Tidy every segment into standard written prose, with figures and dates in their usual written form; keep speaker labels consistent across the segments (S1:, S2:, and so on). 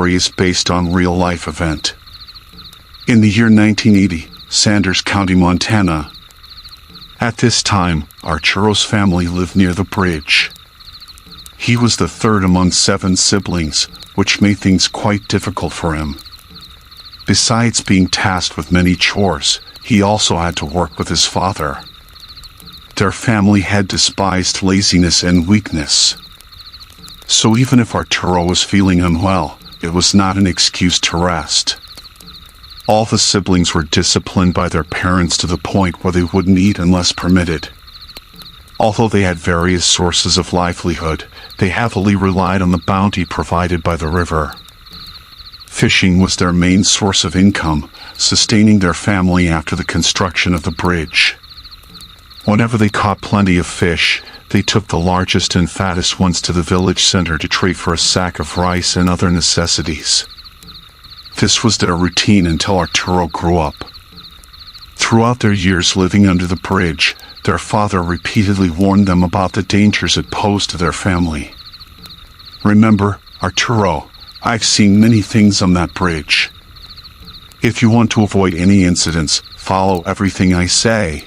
S1: story is based on a real-life event. In the year 1980, Sanders County, Montana. At this time, Arturo's family lived near the bridge. He was the third among 7 siblings, which made things quite difficult for him. Besides being tasked with many chores, he also had to work with his father. Their family had despised laziness and weakness. So even if Arturo was feeling unwell, it was not an excuse to rest. All the siblings were disciplined by their parents to the point where they wouldn't eat unless permitted. Although they had various sources of livelihood, they heavily relied on the bounty provided by the river. Fishing was their main source of income, sustaining their family after the construction of the bridge. Whenever they caught plenty of fish, they took the largest and fattest ones to the village center to trade for a sack of rice and other necessities. This was their routine until Arturo grew up. Throughout their years living under the bridge, their father repeatedly warned them about the dangers it posed to their family. "Remember, Arturo, I've seen many things on that bridge. If you want to avoid any incidents, follow everything I say,"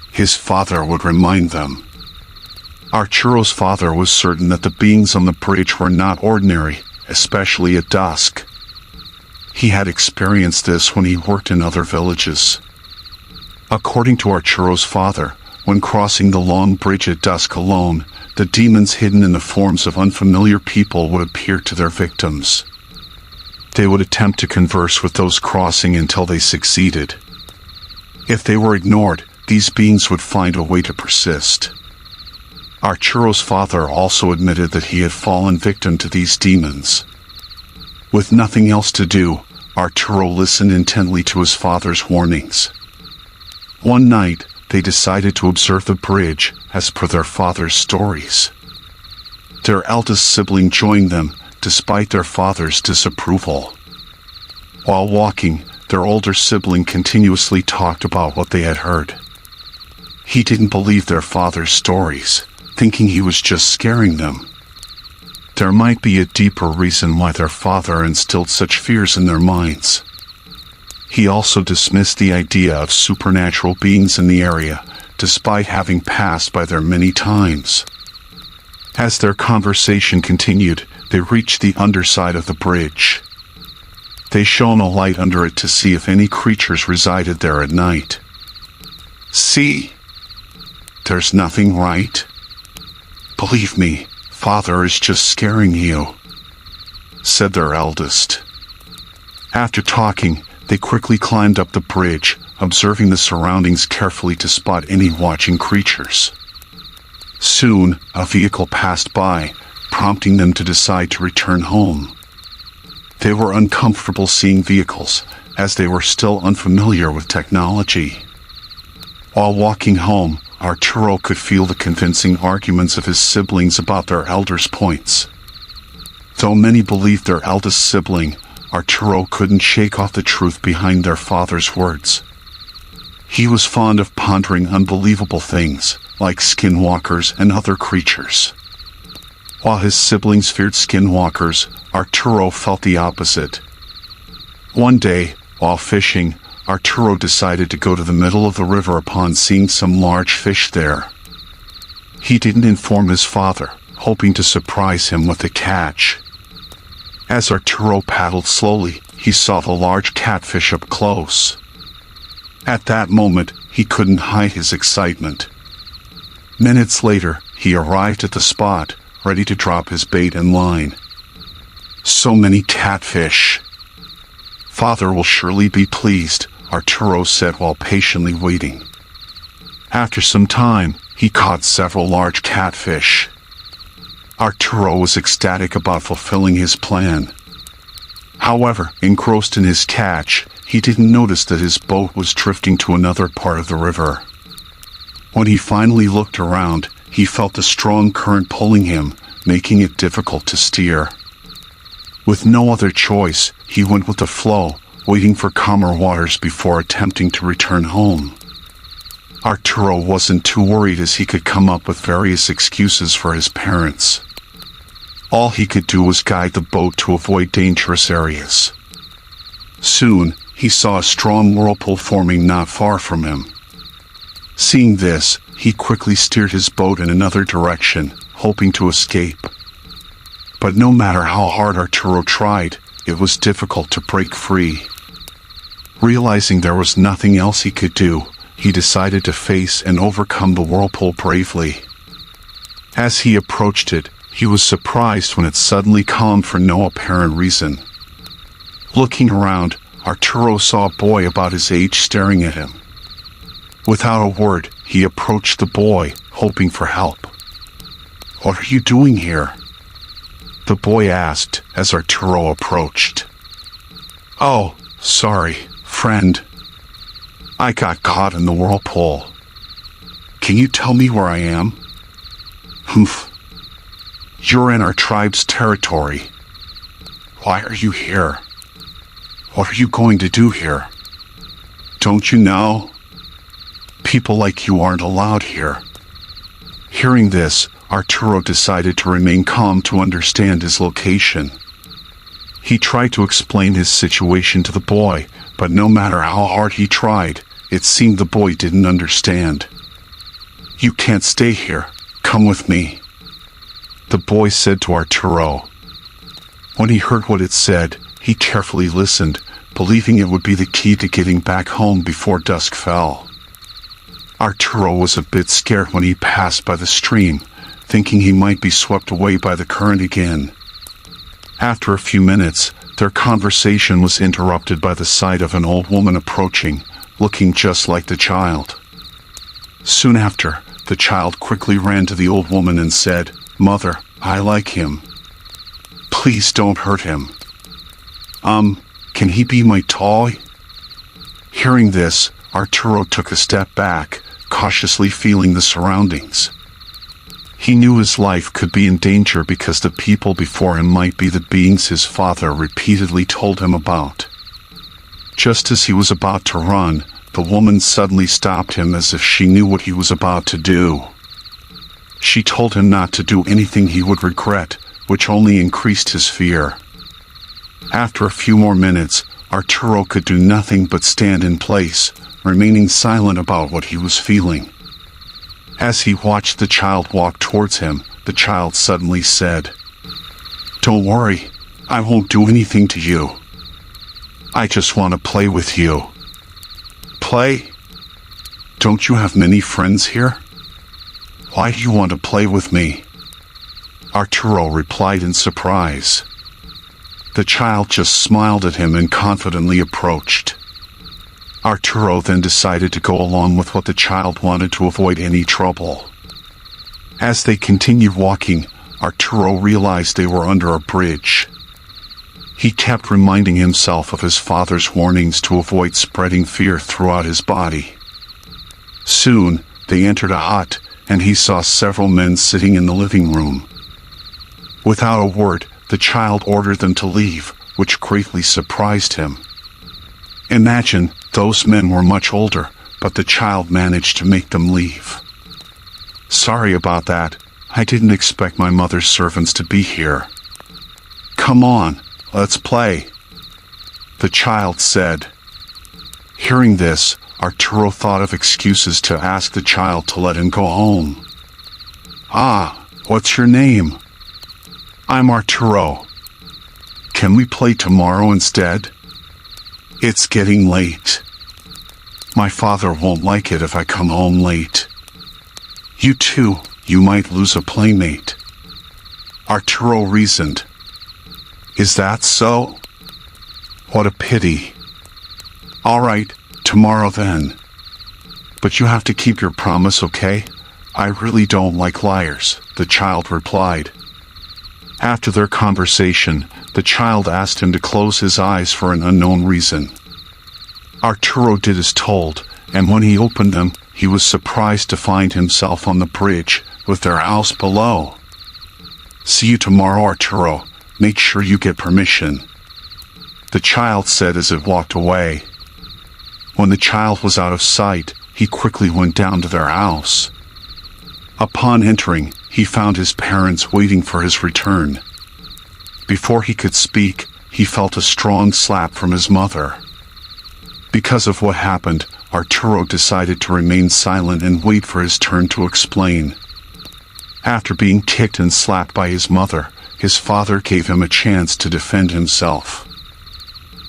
S1: his father would remind them. Arturo's father was certain that the beings on the bridge were not ordinary, especially at dusk. He had experienced this when he worked in other villages. According to Arturo's father, when crossing the long bridge at dusk alone, the demons hidden in the forms of unfamiliar people would appear to their victims. They would attempt to converse with those crossing until they succeeded. If they were ignored, these beings would find a way to persist. Arturo's father also admitted that he had fallen victim to these demons. With nothing else to do, Arturo listened intently to his father's warnings. One night, they decided to observe the bridge, as per their father's stories. Their eldest sibling joined them, despite their father's disapproval. While walking, their older sibling continuously talked about what they had heard. He didn't believe their father's stories, thinking he was just scaring them. There might be a deeper reason why their father instilled such fears in their minds. He also dismissed the idea of supernatural beings in the area, despite having passed by there many times. As their conversation continued, they reached the underside of the bridge. They shone a light under it to see if any creatures resided there at night. "See? There's nothing, right? Believe me, Father is just scaring you," said their eldest. After talking, they quickly climbed up the bridge, observing the surroundings carefully to spot any watching creatures. Soon, a vehicle passed by, prompting them to decide to return home. They were uncomfortable seeing vehicles, as they were still unfamiliar with technology. While walking home, Arturo could feel the convincing arguments of his siblings about their elders' points. Though many believed their eldest sibling, Arturo couldn't shake off the truth behind their father's words. He was fond of pondering unbelievable things, like skinwalkers and other creatures. While his siblings feared skinwalkers, Arturo felt the opposite. One day, while fishing, Arturo decided to go to the middle of the river upon seeing some large fish there. He didn't inform his father, hoping to surprise him with a catch. As Arturo paddled slowly, he saw the large catfish up close. At that moment, he couldn't hide his excitement. Minutes later, he arrived at the spot, ready to drop his bait and line. So many catfish. "Father will surely be pleased," Arturo said while patiently waiting. After some time, he caught several large catfish. Arturo was ecstatic about fulfilling his plan. However, engrossed in his catch, he didn't notice that his boat was drifting to another part of the river. When he finally looked around, he felt a strong current pulling him, making it difficult to steer. With no other choice, he went with the flow, waiting for calmer waters before attempting to return home. Arturo wasn't too worried as he could come up with various excuses for his parents. All he could do was guide the boat to avoid dangerous areas. Soon, he saw a strong whirlpool forming not far from him. Seeing this, he quickly steered his boat in another direction, hoping to escape. But no matter how hard Arturo tried, it was difficult to break free. Realizing there was nothing else he could do, he decided to face and overcome the whirlpool bravely. As he approached it, he was surprised when it suddenly calmed for no apparent reason. Looking around, Arturo saw a boy about his age staring at him. Without a word, he approached the boy, hoping for help. "What are you doing here?" the boy asked as Arturo approached. "Oh, sorry, friend. I got caught in the whirlpool. Can you tell me where I am?" "Humph. You're in our tribe's territory. Why are you here? What are you going to do here? Don't you know? People like you aren't allowed here." Hearing this, Arturo decided to remain calm to understand his location. He tried to explain his situation to the boy, but no matter how hard he tried, it seemed the boy didn't understand. "You can't stay here. Come with me," the boy said to Arturo. When he heard what it said, he carefully listened, believing it would be the key to getting back home before dusk fell. Arturo was a bit scared when he passed by the stream, thinking he might be swept away by the current again. After a few minutes, their conversation was interrupted by the sight of an old woman approaching, looking just like the child. Soon after, the child quickly ran to the old woman and said, "Mother, I like him. Please don't hurt him. Can he be my toy?" Hearing this, Arturo took a step back, cautiously feeling the surroundings. He knew his life could be in danger because the people before him might be the beings his father repeatedly told him about. Just as he was about to run, the woman suddenly stopped him as if she knew what he was about to do. She told him not to do anything he would regret, which only increased his fear. After a few more minutes, Arturo could do nothing but stand in place, remaining silent about what he was feeling. As he watched the child walk towards him, the child suddenly said, "Don't worry, I won't do anything to you. I just want to play with you." "Play? Don't you have many friends here? Why do you want to play with me?" Arturo replied in surprise. The child just smiled at him and confidently approached. Arturo then decided to go along with what the child wanted to avoid any trouble. As they continued walking, Arturo realized they were under a bridge. He kept reminding himself of his father's warnings to avoid spreading fear throughout his body. Soon, they entered a hut, and he saw several men sitting in the living room. Without a word, the child ordered them to leave, which greatly surprised him. Imagine, those men were much older, but the child managed to make them leave. "Sorry about that. I didn't expect my mother's servants to be here. Come on, let's play," the child said. Hearing this, Arturo thought of excuses to ask the child to let him go home. "Ah, what's your name?" "I'm Arturo. Can we play tomorrow instead? It's getting late. My father won't like it if I come home late. You too, you might lose a playmate," Arturo reasoned. "Is that so? What a pity. All right, tomorrow then. But you have to keep your promise, okay? I really don't like liars," the child replied. After their conversation, the child asked him to close his eyes for an unknown reason. Arturo did as told, and when he opened them, he was surprised to find himself on the bridge, with their house below. "See you tomorrow, Arturo. Make sure you get permission," the child said as it walked away. When the child was out of sight, he quickly went down to their house. Upon entering, he found his parents waiting for his return. Before he could speak, he felt a strong slap from his mother. Because of what happened, Arturo decided to remain silent and wait for his turn to explain. After being kicked and slapped by his mother, his father gave him a chance to defend himself.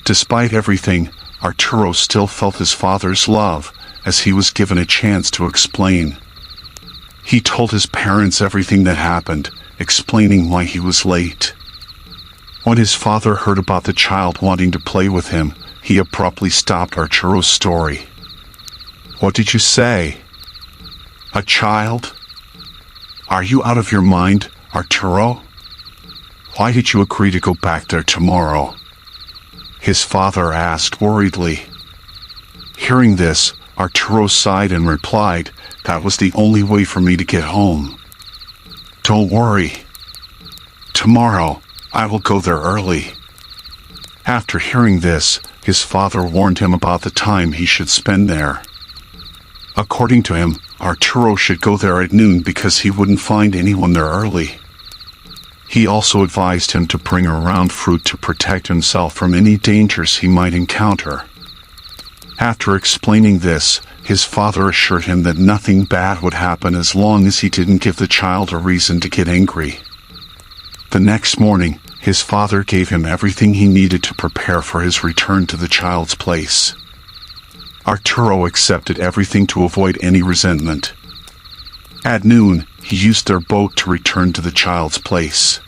S1: Despite everything, Arturo still felt his father's love, as he was given a chance to explain. He told his parents everything that happened, explaining why he was late. When his father heard about the child wanting to play with him, he abruptly stopped Arturo's story. "What did you say? A child? Are you out of your mind, Arturo? Why did you agree to go back there tomorrow?" his father asked worriedly. Hearing this, Arturo sighed and replied, "That was the only way for me to get home. Don't worry. Tomorrow, I will go there early." After hearing this, his father warned him about the time he should spend there. According to him, Arturo should go there at noon because he wouldn't find anyone there early. He also advised him to bring around fruit to protect himself from any dangers he might encounter. After explaining this, his father assured him that nothing bad would happen as long as he didn't give the child a reason to get angry. The next morning, his father gave him everything he needed to prepare for his return to the child's place. Arturo accepted everything to avoid any resentment. At noon, he used their boat to return to the child's place.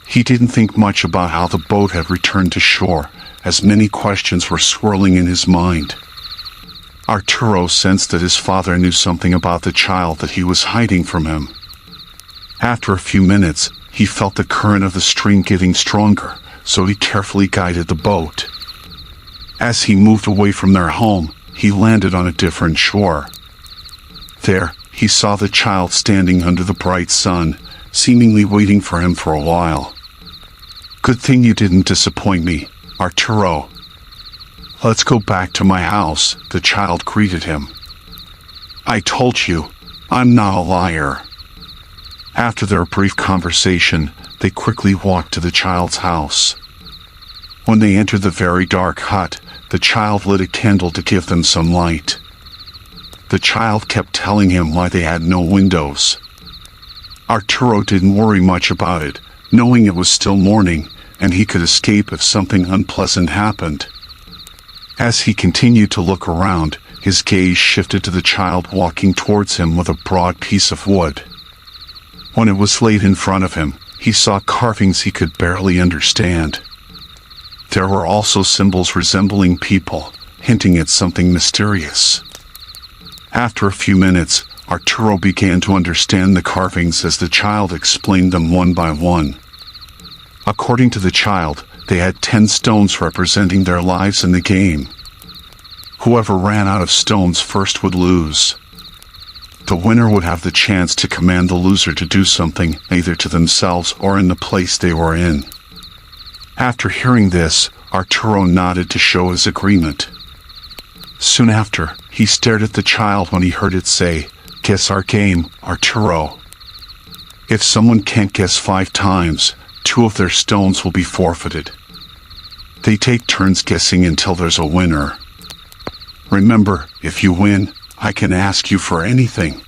S1: He didn't think much about how the boat had returned to shore, as many questions were swirling in his mind. Arturo sensed that his father knew something about the child that he was hiding from him. After a few minutes, he felt the current of the stream getting stronger, so he carefully guided the boat. As he moved away from their home, he landed on a different shore. There, he saw the child standing under the bright sun, seemingly waiting for him for a while. "Good thing you didn't disappoint me, Arturo. Let's go back to my house," the child greeted him. "I told you, I'm not a liar." After their brief conversation, they quickly walked to the child's house. When they entered the very dark hut, the child lit a candle to give them some light. The child kept telling him why they had no windows. Arturo didn't worry much about it, knowing it was still morning, and he could escape if something unpleasant happened. As he continued to look around, his gaze shifted to the child walking towards him with a broad piece of wood. When it was laid in front of him, he saw carvings he could barely understand. There were also symbols resembling people, hinting at something mysterious. After a few minutes, Arturo began to understand the carvings as the child explained them one by one. According to the child, they had 10 stones representing their lives in the game. Whoever ran out of stones first would lose. The winner would have the chance to command the loser to do something, either to themselves or in the place they were in. After hearing this, Arturo nodded to show his agreement. Soon after, he stared at the child when he heard it say, "Guess our game, Arturo. If someone can't guess 5 times, 2 of their stones will be forfeited. They take turns guessing until there's a winner. Remember, if you win, I can ask you for anything.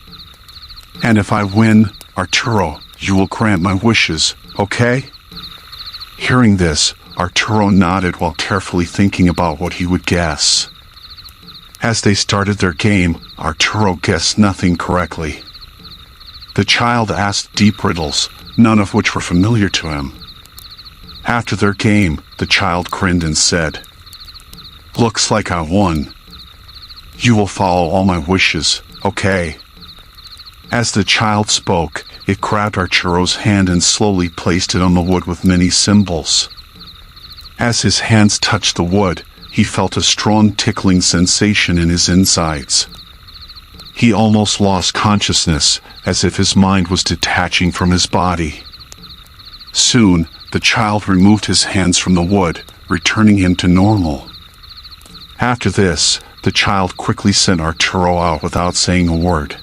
S1: And if I win, Arturo, you will grant my wishes, okay?" Hearing this, Arturo nodded while carefully thinking about what he would guess. As they started their game, Arturo guessed nothing correctly. The child asked deep riddles, none of which were familiar to him. After their game, the child grinned and said, "Looks like I won. You will follow all my wishes, okay?" As the child spoke, it grabbed Arturo's hand and slowly placed it on the wood with many symbols. As his hands touched the wood, he felt a strong tickling sensation in his insides. He almost lost consciousness, as if his mind was detaching from his body. Soon, the child removed his hands from the wood, returning him to normal. After this, the child quickly sent Arturo out without saying a word.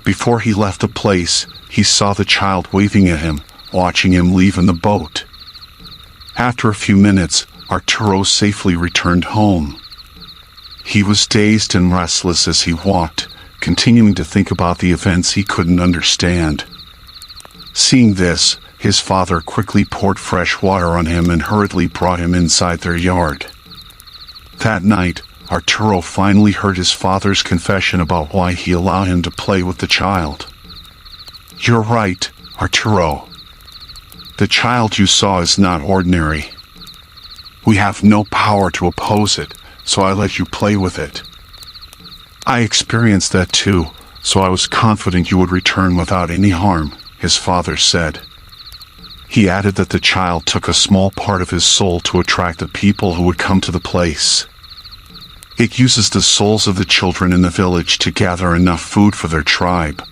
S1: Before he left the place, he saw the child waving at him, watching him leave in the boat. After a few minutes, Arturo safely returned home. He was dazed and restless as he walked, continuing to think about the events he couldn't understand. Seeing this, his father quickly poured fresh water on him and hurriedly brought him inside their yard. That night, Arturo finally heard his father's confession about why he allowed him to play with the child. "You're right, Arturo. The child you saw is not ordinary. We have no power to oppose it, so I let you play with it. I experienced that too, so I was confident you would return without any harm," his father said. He added that the child took a small part of his soul to attract the people who would come to the place. It uses the souls of the children in the village to gather enough food for their tribe.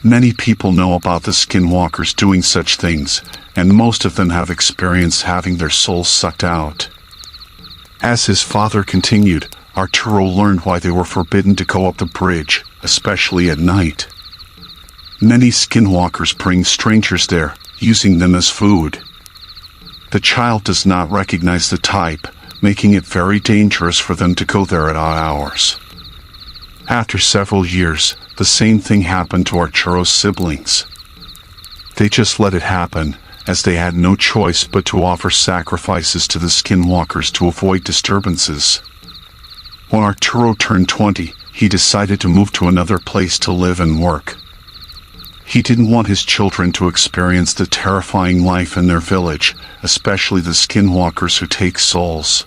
S1: Many people know about the Skinwalkers doing such things, and most of them have experienced having their souls sucked out. As his father continued, Arturo learned why they were forbidden to go up the bridge, especially at night. Many Skinwalkers bring strangers there, using them as food. The child does not recognize the type, making it very dangerous for them to go there at odd hours. After several years, the same thing happened to Arturo's siblings. They just let it happen, as they had no choice but to offer sacrifices to the Skinwalkers to avoid disturbances. When Arturo turned 20, he decided to move to another place to live and work. He didn't want his children to experience the terrifying life in their village, especially the Skinwalkers who take souls.